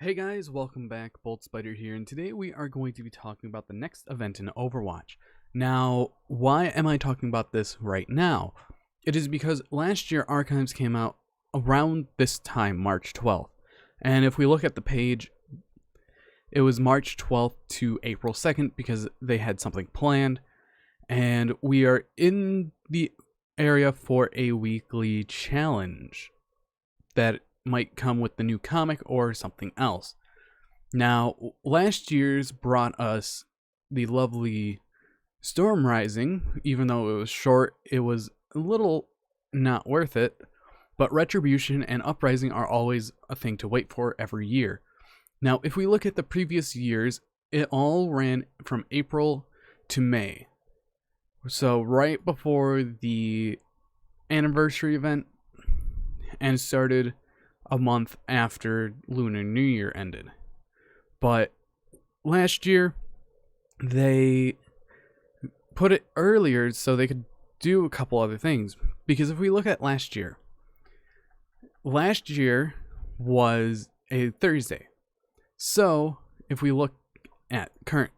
Hey guys, welcome back. Bolt Spider here, and today we are going to be talking about the next event in Overwatch. Now, why am I talking about this right now? It is because last year Archives came out around this time, March 12th. And if we look at the page, it was March 12th to April 2nd because they had something planned. And we are in the area for a weekly challenge that might come with the new comic or something else. Now, last year's brought us the lovely Storm Rising. Even though it was short, it was a little not worth it. But Retribution and Uprising are always a thing to wait for every year. Now, if we look at the previous years, it all ran from April to May. So right before the anniversary event, and started a month after Lunar New Year ended. But last year, they put it earlier so they could do a couple other things. Because if we look at last year was a Thursday. So if we look at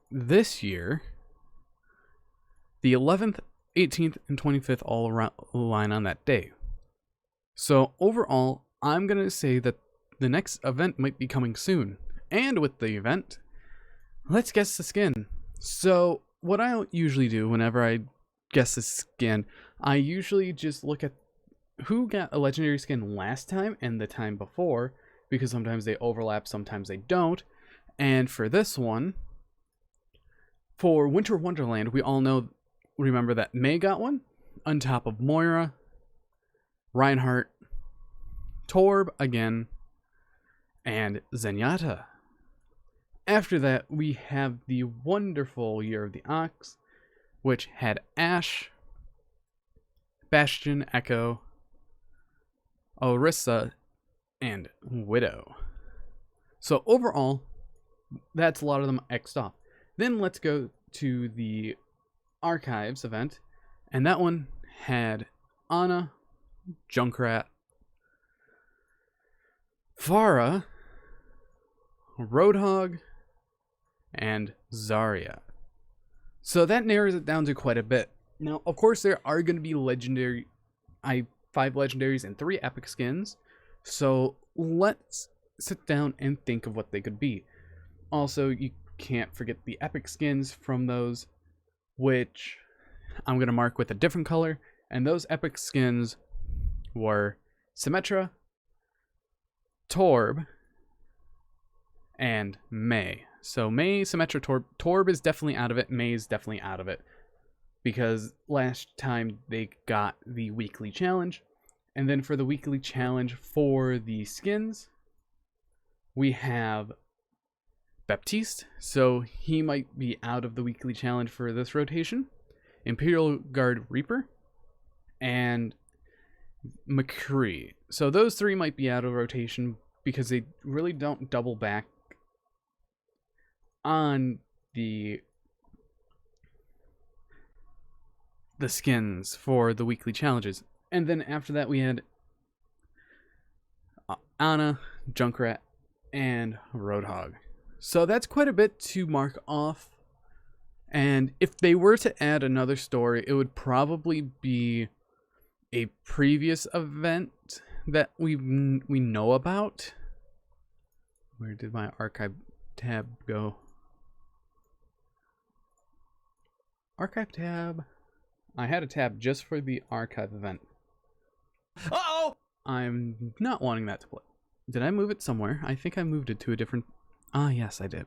this year, the 11th, 18th, and 25th all align on that day. So overall, I'm going to say that the next event might be coming soon. And with the event, let's guess the skin. So what I usually do whenever I guess a skin, I usually just look at who got a legendary skin last time and the time before, because sometimes they overlap, sometimes they don't. And for this one, for Winter Wonderland, we all remember that May got one on top of Moira, Reinhardt, Torb again, and Zenyatta. After that, we have the wonderful Year of the Ox, which had Ashe, Bastion, Echo, Orisa, and Widow. So overall, that's a lot of them X'd off. Then let's go to the Archives event, and that one had Ana, Junkrat, Pharah, Roadhog, and Zarya. So that narrows it down to quite a bit. Now, of course, there are going to be 5 legendaries and 3 epic skins. So let's sit down and think of what they could be. Also, you can't forget the epic skins from those, which I'm going to mark with a different color. And those epic skins were Symmetra, Torb, and May. So May, Symmetra, Torb. Torb is definitely out of it. May is definitely out of it. Because last time they got the weekly challenge. And then for the weekly challenge for the skins, we have Baptiste. So he might be out of the weekly challenge for this rotation. Imperial Guard Reaper. And McCree. So those 3 might be out of rotation because they really don't double back on the skins for the weekly challenges. And then after that we had Ana, Junkrat, and Roadhog. So that's quite a bit to mark off. And if they were to add another story, it would probably be a previous event that we know about. Where did my archive tab go? Archive tab. I had a tab just for the archive event. Uh-oh! I'm not wanting that to play. Did I move it somewhere? I think I moved it to a different... Ah, yes, I did.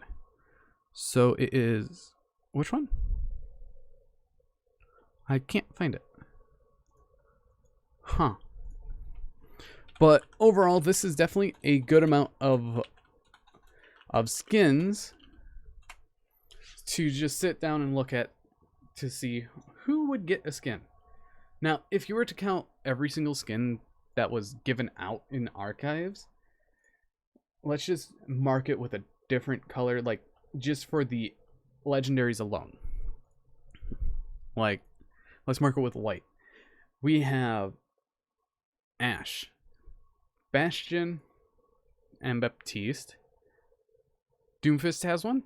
So it is... Which one? I can't find it. Huh. But overall, this is definitely a good amount of skins to just sit down and look at to see who would get a skin. Now, if you were to count every single skin that was given out in Archives, let's just mark it with a different color, like just for the legendaries alone. Like, let's mark it with white. We have Ashe, Bastion, and Baptiste, Doomfist has one.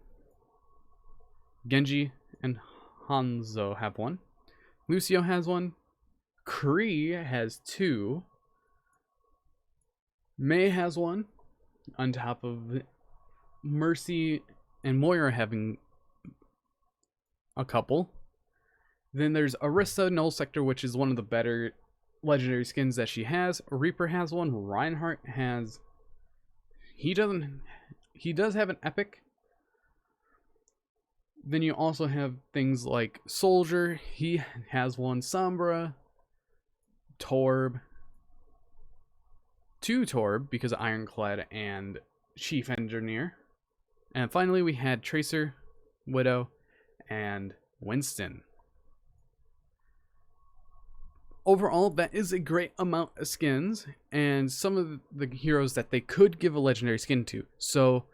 Genji and Hanzo have one. Lucio has one. Kree has two. Mei has one. On top of Mercy and Moira having a couple. Then there's Arista Null Sector, which is one of the better legendary skins that she has. Reaper has one. Reinhardt has... He does have an epic. Then you also have things like Soldier. He has one. Sombra. Torb. Two Torb because of Ironclad and Chief Engineer. And finally we had Tracer, Widow, and Winston. Overall, that is a great amount of skins, and some of the heroes that they could give a legendary skin to. So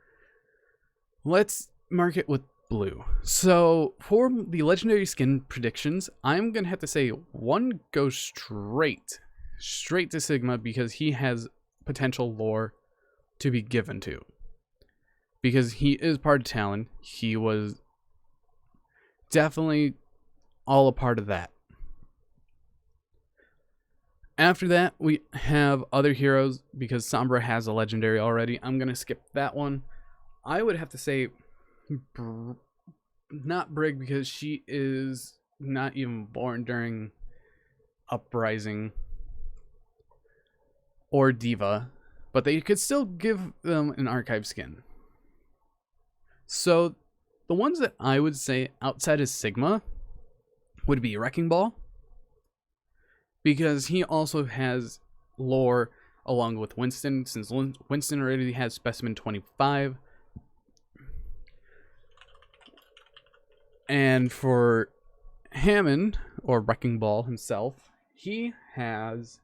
let's mark it with blue. So for the legendary skin predictions, I'm gonna have to say one goes straight to Sigma because he has potential lore to be given to. Because he is part of Talon, he was definitely all a part of that. After that, we have other heroes because Sombra has a legendary already. I'm going to skip that one. I would have to say not Brig because she is not even born during Uprising or Diva, but they could still give them an archive skin. So the ones that I would say outside of Sigma would be Wrecking Ball, because he also has lore along with Winston, since Winston already has Specimen 25. And for Hammond, or Wrecking Ball himself, he has...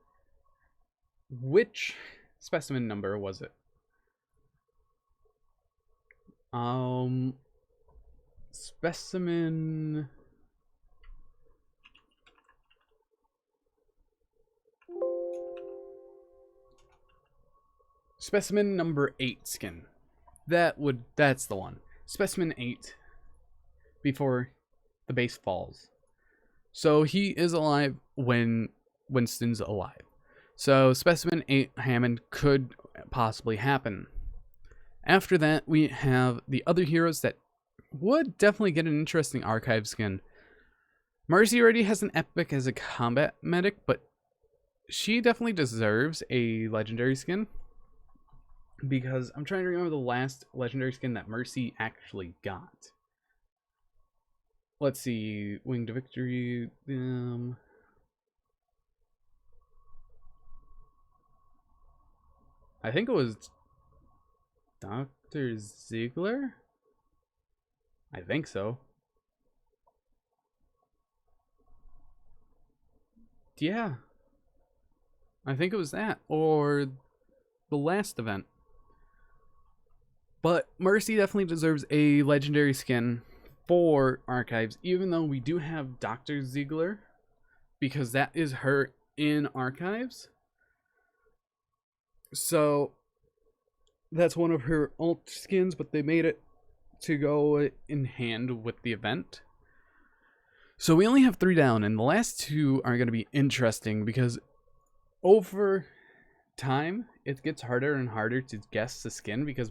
Which specimen number was it? Specimen... Specimen number 8 skin. That's the one. Specimen 8 before the base falls. So he is alive when Winston's alive. So Specimen 8 Hammond could possibly happen. After that, we have the other heroes that would definitely get an interesting archive skin. Mercy already has an epic as a combat medic, but she definitely deserves a legendary skin. Because I'm trying to remember the last legendary skin that Mercy actually got. Let's see. Winged Victory. I think it was Dr. Ziegler? I think so. Yeah. I think it was that. Or the last event. But Mercy definitely deserves a legendary skin for Archives, even though we do have Dr. Ziegler, because that is her in Archives. So that's one of her alt skins, but they made it to go in hand with the event. So we only have 3 down, and the last 2 are going to be interesting because over time it gets harder and harder to guess the skin because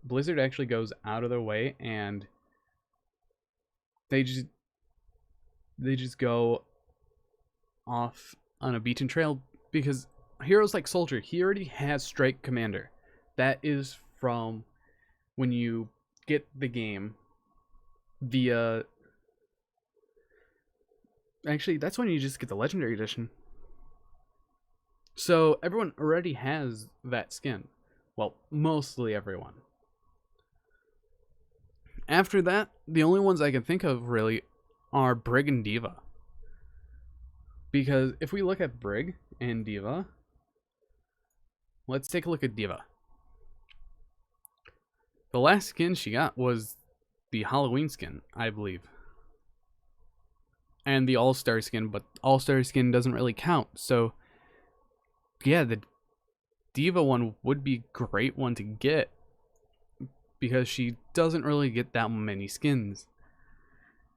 Blizzard actually goes out of their way and they just go off on a beaten trail, because heroes like Soldier, he already has Strike Commander. That is from when you get the game via... Actually, that's when you just get the Legendary Edition. So everyone already has that skin. Well, mostly everyone. After that, the only ones I can think of really are Brig and Diva. Because if we look at Brig and Diva, let's take a look at Diva. The last skin she got was the Halloween skin, I believe. And the All-Star skin, but All-Star skin doesn't really count. So, yeah, the Diva one would be a great one to get. because she doesn't really get that many skins.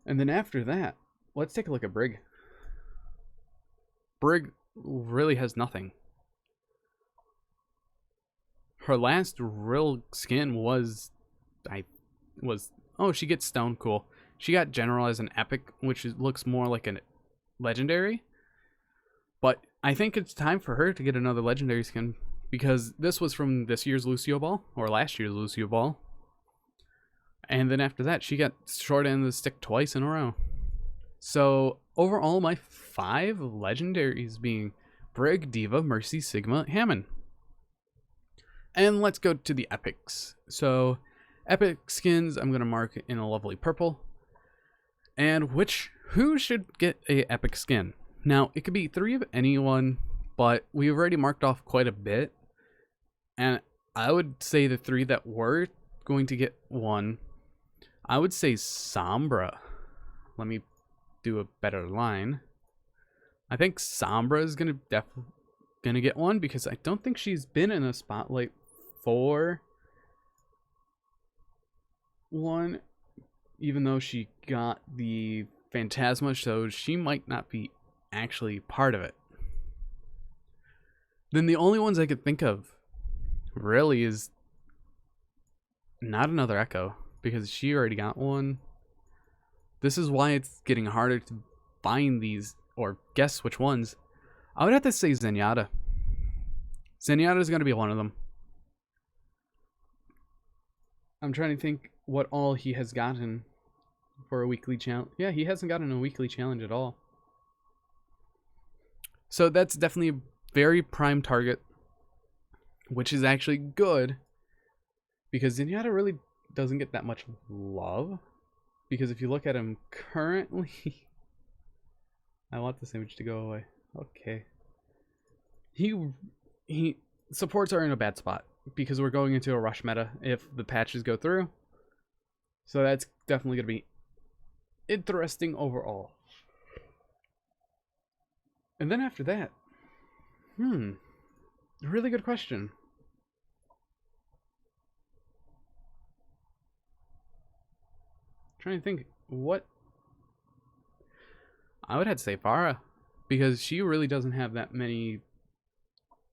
And then after that, let's take a look at Brig. Brig really has nothing. Her last real skin was, oh, she gets Stone, cool. She got General as an epic, which looks more like a legendary. But I think it's time for her to get another legendary skin, because this was from this year's Lucio Ball, or last year's Lucio Ball. And then after that, she got short end of the stick twice in a row. So overall, my 5 legendaries being Brig, Diva, Mercy, Sigma, Hammond. And let's go to the epics. So epic skins, I'm going to mark in a lovely purple. And who should get a epic skin? Now, it could be 3 of anyone, but we've already marked off quite a bit. And I would say the 3 that were going to get one, I would say Sombra. Let me do a better line. I think Sombra is gonna get one, because I don't think she's been in a spotlight for one, even though she got the Phantasma, so she might not be actually part of it. Then the only ones I could think of really is not another Echo, because she already got one. This is why it's getting harder to find these or guess which ones. I would have to say Zenyatta. Zenyatta is going to be one of them. I'm trying to think what all he has gotten for a weekly challenge. Yeah, he hasn't gotten a weekly challenge at all. So that's definitely a very prime target, which is actually good, because Zenyatta really doesn't get that much love. Because if you look at him currently, I want this image to go away. Okay. He supports are in a bad spot, because we're going into a rush meta if the patches go through. So that's definitely going to be interesting overall. And then after that, really good question. Trying to think what I would have to say Farah, because she really doesn't have that many.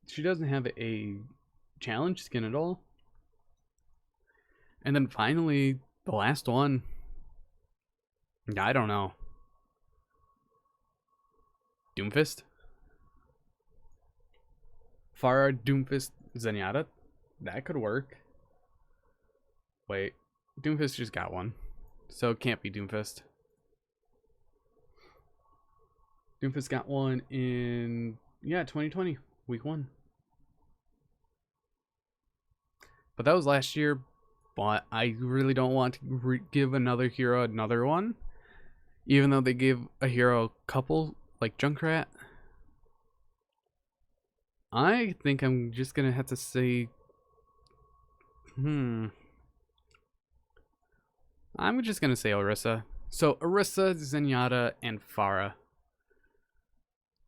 She doesn't have a challenge skin at all. And then finally, the last one, I don't know. Doomfist? Farah, Doomfist, Zenyatta? That could work. Wait, Doomfist just got one, so it can't be Doomfist. Doomfist got one in, 2020, week 1. But that was last year, but I really don't want to give another hero another one. Even though they gave a hero a couple, like Junkrat. I think I'm just going to have to say, I'm just going to say Orisa. So Orisa, Zenyatta, and Farah.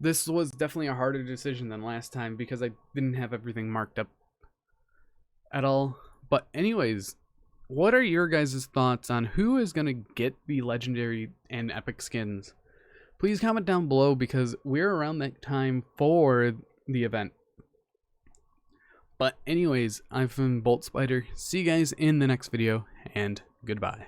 This was definitely a harder decision than last time, because I didn't have everything marked up at all. But anyways, what are your guys' thoughts on who is going to get the legendary and epic skins? Please comment down below, because we're around that time for the event. But anyways, I've been Bolt Spider. See you guys in the next video, and goodbye.